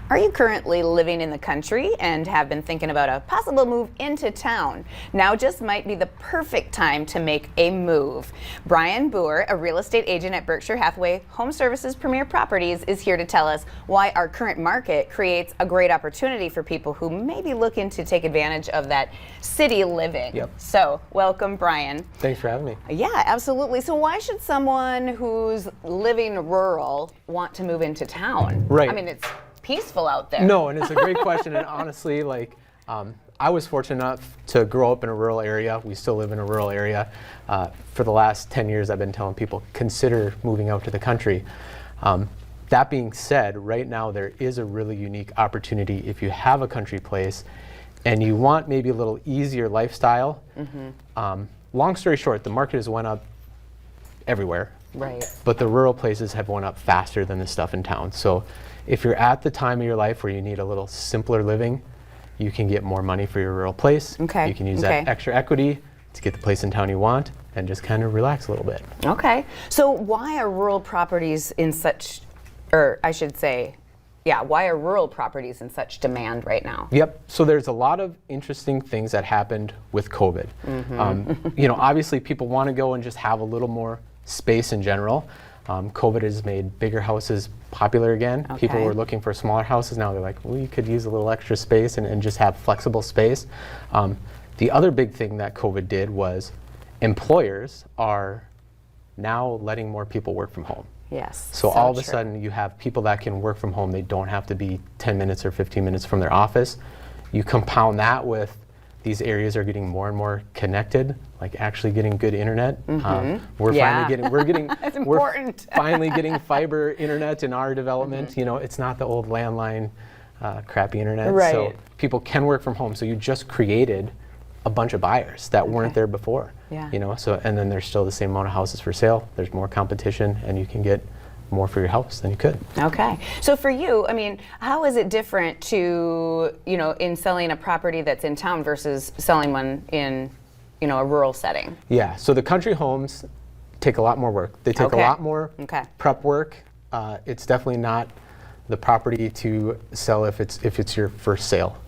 Are you currently living in the country and have been thinking about a possible move into town? Now just might be the perfect time to make a move. Bryan Buhr, a real estate agent at Berkshire Hathaway Home Services Premier Properties, is here to tell us why our current market creates a great opportunity for people who may be looking to take advantage of that city living. Yep. So, welcome, Bryan. Thanks for having me. Yeah, absolutely. So why should someone who's living rural want to move into town? Right. I mean, it's peaceful out there. No, and it's a great question. And honestly, I was fortunate enough to grow up in a rural area. We still live in a rural area. For the last 10 years, I've been telling people, consider moving out to the country. That being said, right now there is a really unique opportunity if you have a country place and you want maybe a little easier lifestyle. Long story short, the market has went up everywhere. Right. But the rural places have went up faster than the stuff in town. So if you're at the time of your life where you need a little simpler living, you can get more money for your rural place. Okay. You can use that extra equity to get the place in town you want and just kind of relax a little bit. Okay. So why are rural properties in such, or I should say, yeah, why are rural properties in such demand right now? Yep. So there's a lot of interesting things that happened with COVID. Obviously people want to go and just have a little more space in general. COVID has made bigger houses popular again. Okay. People were looking for smaller houses. Now they're like, well, you could use a little extra space and just have flexible space. The other big thing that COVID did was employers are now letting more people work from home. Yes. So all of a sudden you have people that can work from home. They don't have to be 10 minutes or 15 minutes from their office. You compound that with these areas are getting more and more connected, like actually getting good internet. We're finally getting fiber internet in our development. It's not the old landline crappy internet. Right. So people can work from home. So you just created a bunch of buyers that weren't there before. Yeah. And then there's still the same amount of houses for sale. There's more competition and you can get more for your house than you could. Okay. So for you, I mean, how is it different to, in selling a property that's in town versus selling one in, a rural setting? Yeah. So the country homes take a lot more work. They take a lot more prep work. It's definitely not the property to sell if it's your first sale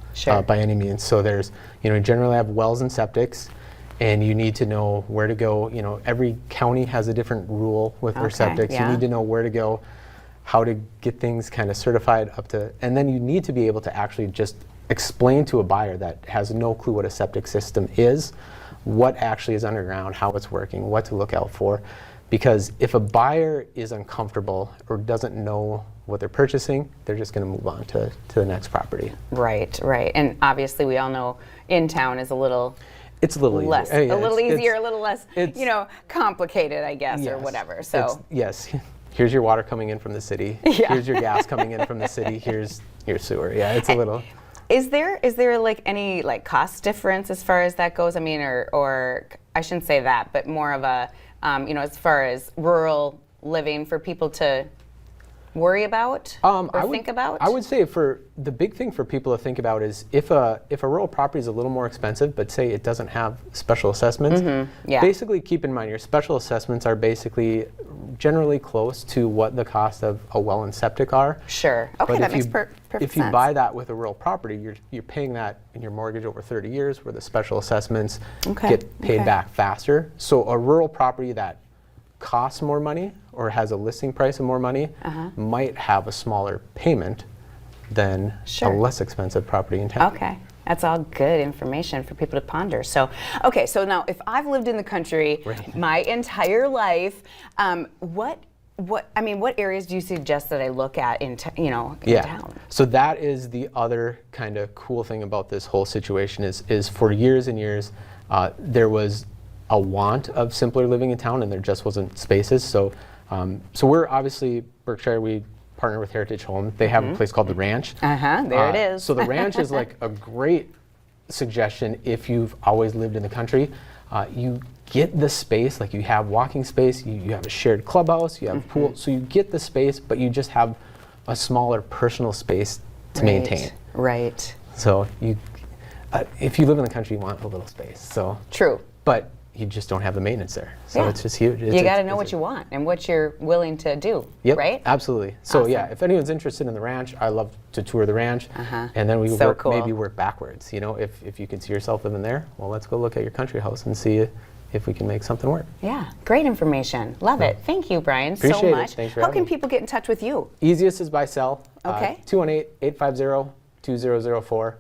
by any means. So there's, you generally have wells and septics. And you need to know where to go. Every county has a different rule with their septics. Yeah. You need to know where to go, how to get things kind of certified up to, and then you need to be able to actually just explain to a buyer that has no clue what a septic system is, what actually is underground, how it's working, what to look out for. Because if a buyer is uncomfortable or doesn't know what they're purchasing, they're just going to move on to the next property. Right, right. And obviously we all know in town is a little... It's a little less, easier. a little easier, a little less, complicated, I guess, or whatever. So yes, here's your water coming in from the city. Yeah. Here's your gas coming in from the city. Here's your sewer. Yeah, it's a little. Is there like any cost difference as far as that goes? I mean, or I shouldn't say that, but more of a as far as rural living for people to worry about or think about? I would say for the big thing for people to think about is if a rural property is a little more expensive, but say it doesn't have special assessments, basically keep in mind your special assessments are basically generally close to what the cost of a well and septic are. Sure. Okay, that makes perfect sense. If you buy that with a rural property, you're paying that in your mortgage over 30 years where the special assessments get paid back faster. So a rural property that costs more money or has a listing price of more money might have a smaller payment than a less expensive property in town. Okay. That's all good information for people to ponder. So, okay, so now if I've lived in the country my entire life, what areas do you suggest that I look at in town? So that is the other kind of cool thing about this whole situation is for years and years there was a want of simpler living in town and there just wasn't spaces. So we're obviously Berkshire, we partner with Heritage Home. They have a place called the Ranch. There it is. So the Ranch is like a great suggestion if you've always lived in the country. You get the space, like you have walking space, you have a shared clubhouse, you have a pool, so you get the space, but you just have a smaller personal space to maintain. Right. So if you live in the country, you want a little space. So true. But you just don't have the maintenance there. So Yeah. it's just huge. You got to know what you want and what you're willing to do, Yep, right? absolutely. So Awesome. yeah, if anyone's interested in the ranch, I love to tour the ranch, and then we So work, cool. maybe work backwards. You know, if you can see yourself living there, well, let's go look at your country house and see if we can make something work. Yeah, great information. Love it. Thank you, Brian, so Appreciate it. much. Thanks for How having can me. people get in touch with you? Easiest is by cell. Okay. 218-850-2004,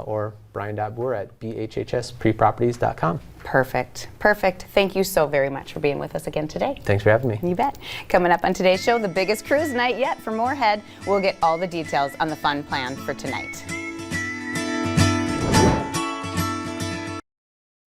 or Bryan.Buhr at bhhspreproperties.com. Perfect. Perfect. Thank you so very much for being with us again today. Thanks for having me. You bet. Coming up on today's show, the biggest cruise night yet for Moorhead. We'll get all the details on the fun plan for tonight.